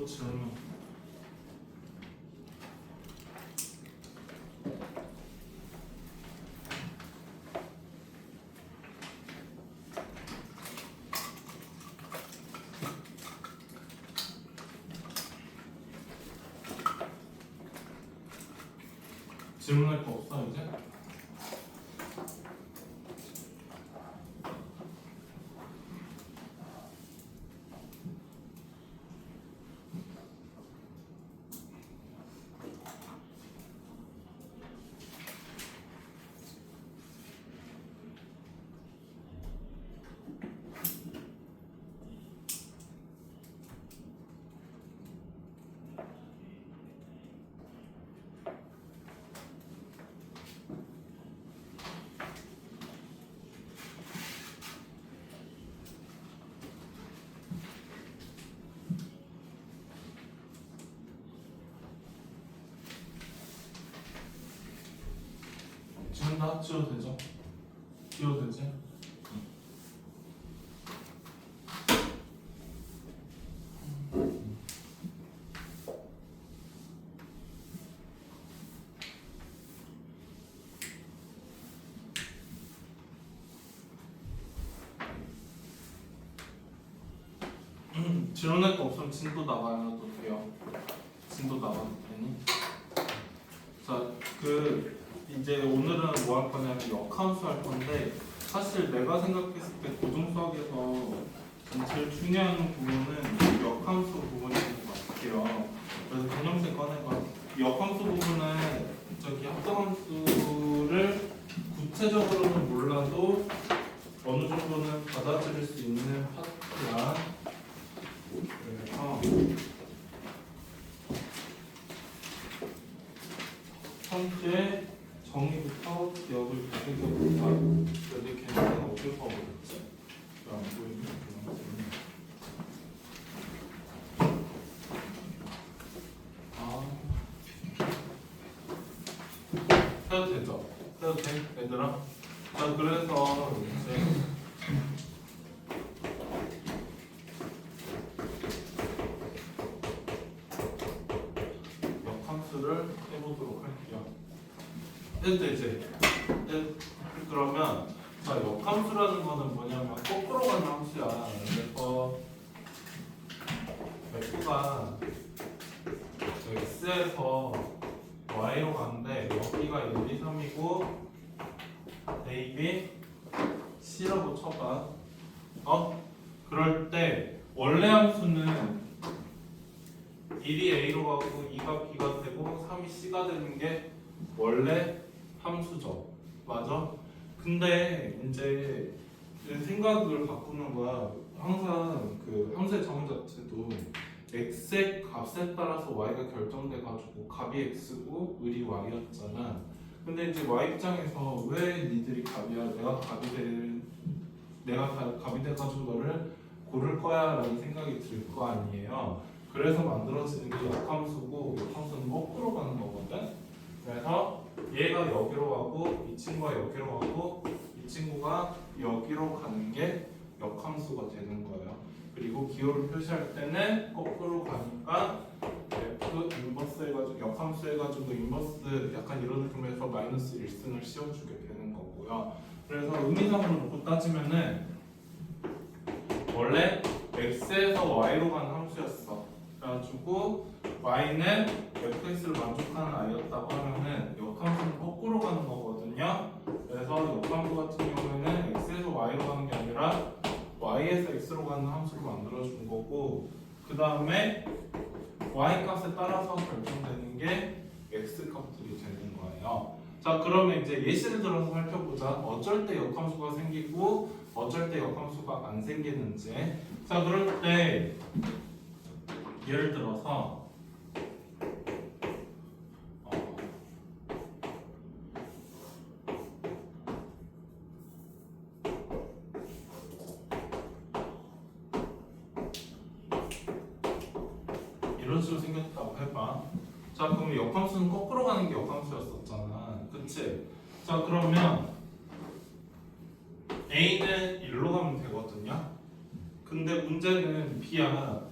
또 질문. 질문할 거 없어 이제? 지금 다 지워도 되죠? 지워도 되지? 질문할 거 없으면 진도 나가도 돼요. 진도 나가도 되니? 자, 이제 오늘은 뭐 할 거냐면 역함수 할 건데 사실 내가 생각했을 때 고등수학에서 제일 중요한 부분은 역함수 부분인 것 같아요. 그래서 변형식 꺼내봐. 역함수 부분은 저기 합성함수를 구체적으로는 몰라도 어느 정도는 받아들일 수 있는 파트야. 그래서 현재 정의부터 기억을 되새겨보자. 근데 걔네는 어딜 봐버렸지? 왜 안 보이냐? 해도 되죠? 해도 돼? 얘들아? 자, 그래서 이제 역함수를 해보도록 할게요. 해도 되지? 그러면 자, 역함수라는 거는 뭐냐면 거꾸로 가는 함수야. 그래서 F가 X에서 Y로 가는데 여기가 1, 2, 3이고 A, B, C라고 쳐봐. 그럴 때 원래 함수는 1이 A로 가고 2가 B가 되고 3이 C가 되는 게 원래 함수죠. 맞아? 근데 이제 생각을 바꾸는 거야. 항상 그 함수의 정의 자체도 x의 값에 따라서 y가 결정돼가지고 값이 x고 을이 y였잖아. 근데 이제 y 입장에서 왜 니들이 값이야? 내가 값이 돼가지고 너를 고를 거야라는 생각이 들 거 아니에요. 그래서 만들어지는 게 역함수고 역함수는 거꾸로 가는 거거든. 그래서 얘가 여기로 가고 이 친구가 여기로 가고 이 친구가 여기로 가는 게 역함수가 되는 거예요. 그리고 기호를 표시할 때는 거꾸로 가니까 F 인버스 해가지고 역함수 해가지고 인버스 약간 이런 느낌에서 마이너스 1승을 씌워주게 되는 거고요. 그래서 의미상으로 놓고 따지면은 원래 X에서 Y로 가는 함수였어. 그래가지고 Y는 fx를 만족하는 아이였다고 하면은 역함수는 거꾸로 가는 거거든요. 그래서 역함수 같은 경우에는 x에서 y로 가는 게 아니라 y에서 x로 가는 함수로 만들어준 거고, 그 다음에 y 값에 따라서 결정되는 게 x 값들이 되는 거예요. 자, 그러면 이제 예시를 들어서 살펴보자. 어쩔 때 역함수가 생기고 어쩔 때 역함수가 안 생기는지. 자, 그럴 때 예를 들어서 이런 식으로 생겼다고 해봐. 자, 그럼 역함수는 거꾸로 가는 게 역함수였었잖아. 그치? 자, 그러면 A는 1로 가면 되거든요. 근데 문제는 B야.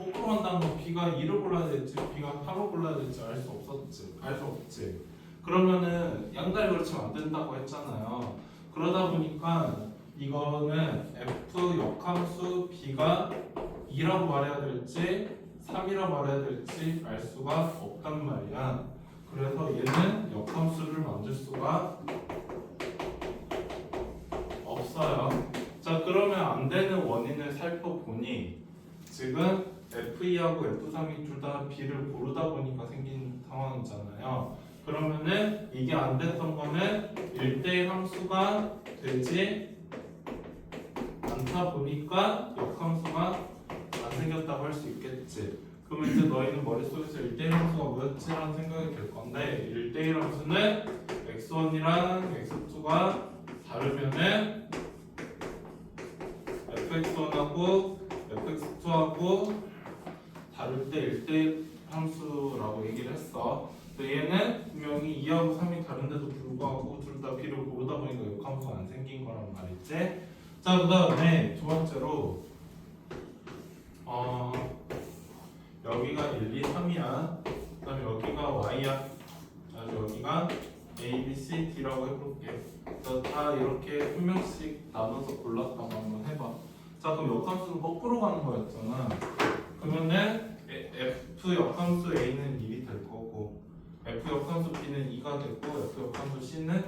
거꾸로 한다는 건 B가 2를 골라야 될지 B가 8을 골라야 될지 알 수 없지. 그러면은 양다리 걸치면 안 된다고 했잖아요. 그러다 보니까 이거는 F 역함수 B가 2라고 말해야 될지 3이라고 말해야 될지 알 수가 없단 말이야. 그래서 얘는 역함수를 만들 수가 없어요. 자, 그러면 안 되는 원인을 살펴보니 지금 F2하고 F3이 둘 다 B를 고르다 보니까 생긴 상황이잖아요. 그러면은 이게 안 됐던 거는 1대1 함수가 되지 않다 보니까 역함수가 안 생겼다고 할 수 있겠지. 그러면 이제 너희는 머릿속에서 1대1 함수가 뭐였지라는 생각이 들 건데 1대1 함수는 x1이랑 x2가 다르면은 fx1하고 fx2하고 다를 때 1대1 함수라고 얘기를 했어. 근데 얘는 분명히 2하고 3이 다른데도 불구하고 둘 다 B를 고르다 보니까 역함수가 안 생긴 거란 말이지. 자, 그 다음에 두 번째로 여기가 1, 2, 3이야. 그 다음에 여기가 Y야. 여기가 A, B, C, D라고 해볼게. 그래서 다 이렇게 한 명씩 나눠서 골랐다고 한번 해봐. 자, 그럼 역함수는 거꾸로 가는 거였잖아. 그러면은 F 역함수 A는 1이 될 거고 F 역함수 B는 2가 되고 F 역함수 C는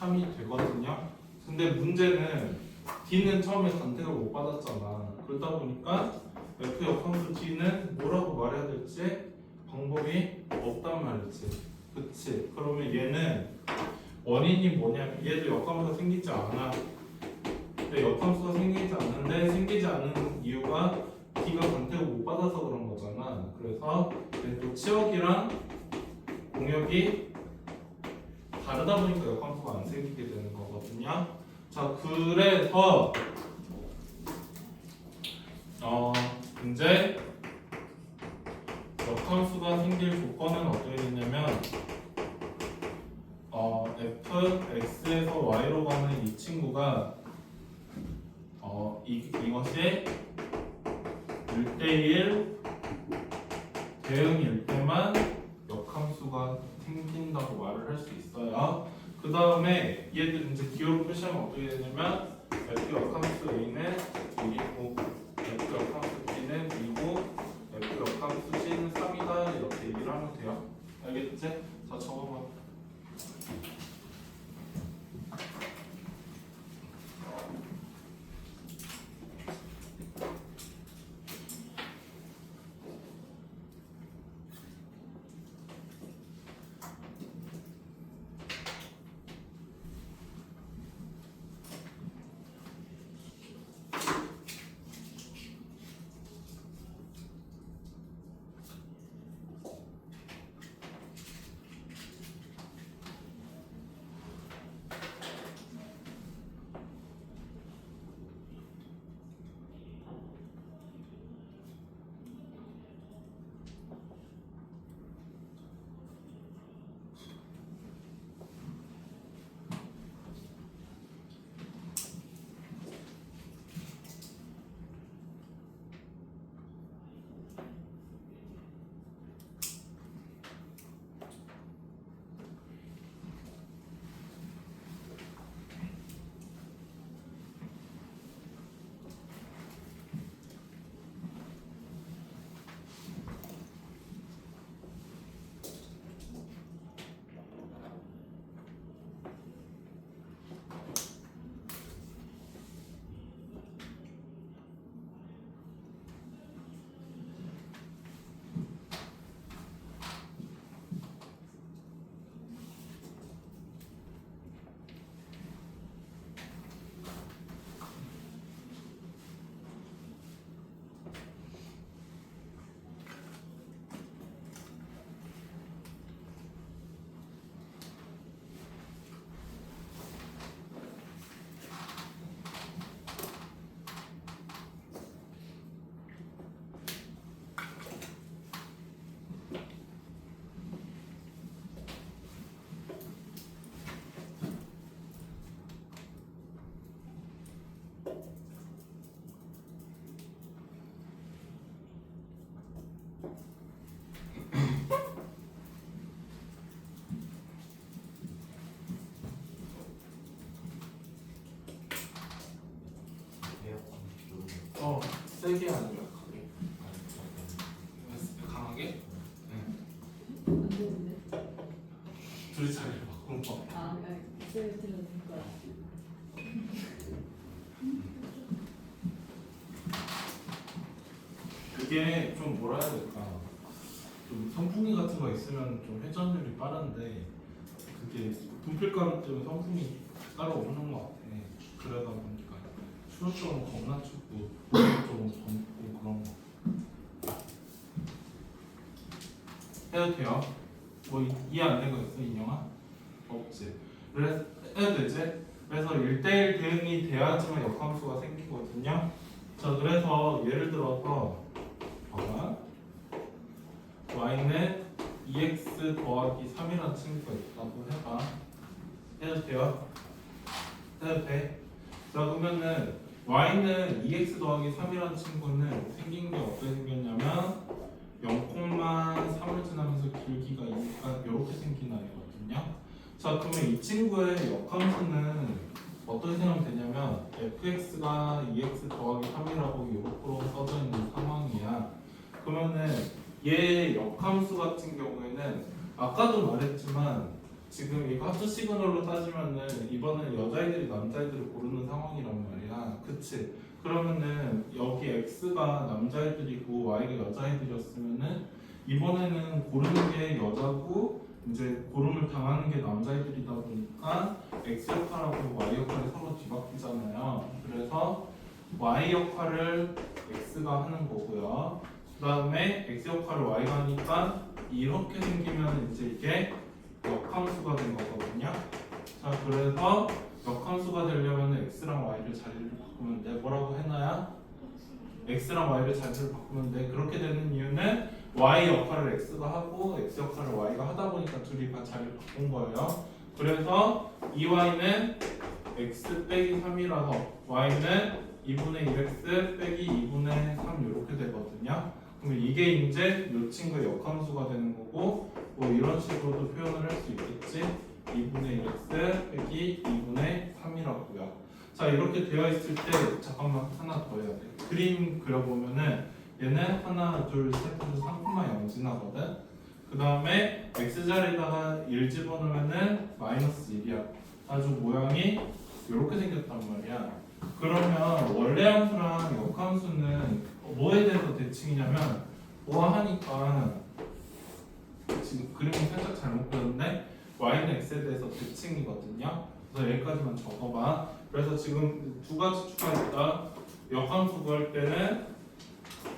3이 되거든요. 근데 문제는 D는 처음에 선택을 못 받았잖아. 그러다 보니까 F 역함수 D는 뭐라고 말해야 될지 방법이 없단 말이지. 그치? 그러면 얘는 원인이 뭐냐면 얘도 역함수가 생기지 않아. 근데 역함수가 생기지 않는데 생기지 않는 이유가 D가 선택을 못 받아서 그런 거잖아. 그래서 또 치역이랑 공역이 다르다 보니까 역함수가 안 생기게 되는 거거든요. 자, 그래서 이제 역함수가 생길 조건은 어떻게 되냐면 fx에서 y로 가는 이 친구가 이것이 1대1 대응일 때만 역함수가 생긴다고 말을 할 수 있어요. 그 다음에 얘들 이제 기호로 표시하면 어떻게 되냐면 f 역함수 a는 1이고 f 역함수 b는 2고 f 역함수 c는 3이다 이렇게 얘기를 하면 돼요. 알겠지? 자, 적어봐. 에어컨 좀 세게 아니면 약하게? 강하게? 안 되는데. 둘이 자리를 바꾸는 거. 쌤이 들어줄 거야. 그게 좀 뭐라 해야 될까? 좀 선풍기 같은 거 있으면 좀 회전율이 빠른데 그게 분필가루 때문에 선풍기 따로 없는 것 같아. 그러다 보니까 추울 적은 겁나 춥고 더울 적은 덥고 그런 거. 해도 돼요? 뭐 이해 안 된 거 있어 인형아? 없지. 그래서 해도 되지? 그래서 1대1 대응이 돼야지만 역함수가 생기거든요. 자 그래서 예를 들어서 봐봐. y는 2x 더하기 3이라는 친구가 있다고 해봐. 해도 돼요? 해도 돼? 자 그러면은 y는 2x 더하기 3이라는 친구는 생긴 게 어떻게 생겼냐면 0,3을 지나면서 길기가 2니까 이렇게 생긴 아이거든요. 자 그러면 이 친구의 역함수는 어떻게 생각하면 되냐면 fx가 2x 더하기 3이라고 이렇게 써져 있는 상황이야. 그러면은 얘 역함수 같은 경우에는 아까도 말했지만 지금 이거 합수 시그널로 따지면은 이번엔 여자애들이 남자애들을 고르는 상황이란 말이야. 그치? 그러면은 여기 x가 남자애들이고 y가 여자애들이었으면은 이번에는 고르는 게 여자고 이제 고름을 당하는 게 남자애들이다 보니까 x 역할하고 y 역할이 서로 뒤바뀌잖아요. 그래서 y 역할을 x가 하는 거고요. 그 다음에 x 역할을 y가 하니까 이렇게 생기면 이제 이게 역함수가 된 거거든요. 자 그래서 역함수가 되려면 x랑 y를 자리를 바꾸면 돼. 뭐라고 해놔야? x랑 y를 자리를 바꾸면 돼. 그렇게 되는 이유는 y 역할을 x가 하고 x 역할을 y가 하다 보니까 둘이 다 자리를 바꾼 거예요. 그래서 이 y는 x 빼기 3이라서 y는 2분의 1x 빼기 2분의 3 이렇게 되거든요. 그러면 이게 이제 이 친구의 역함수가 되는 거고 뭐 이런 식으로도 표현을 할 수 있겠지. 2분의 1x 빼기 2분의 3이라고요. 자 이렇게 되어 있을 때 잠깐만 하나 더 해야 돼. 그림 그려보면은 얘는 하나 둘셋 해서 3,0 지나거든. 그 다음에 x자리에다가 1 집어넣으면은 마이너스 1이야. 아주 모양이 이렇게 생겼단 말이야. 그러면 원래 함수랑 역함수는 뭐에 대해서 대칭이냐면 보아하니까 지금 그림이 살짝 잘못 그렸는데 y는 x에 대해서 대칭이거든요. 그래서 여기까지만 적어봐. 그래서 지금 두 가지 추가 있다. 역함수 구할 때는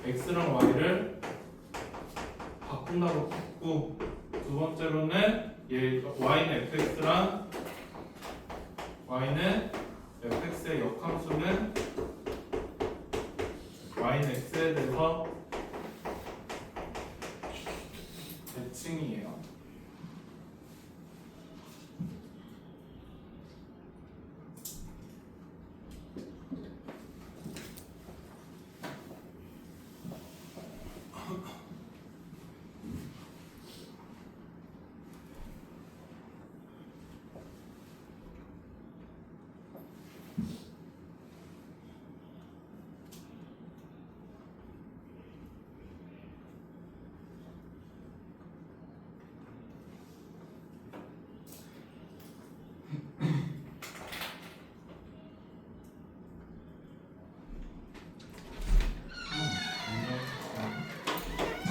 x랑 y를 바꾼다고 했고 두 번째로는 얘 y는 fx랑 y는 fx의 역함수는 y는 x에 대해서 대칭이에요.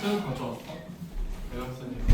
책 가져왔어? 대학생이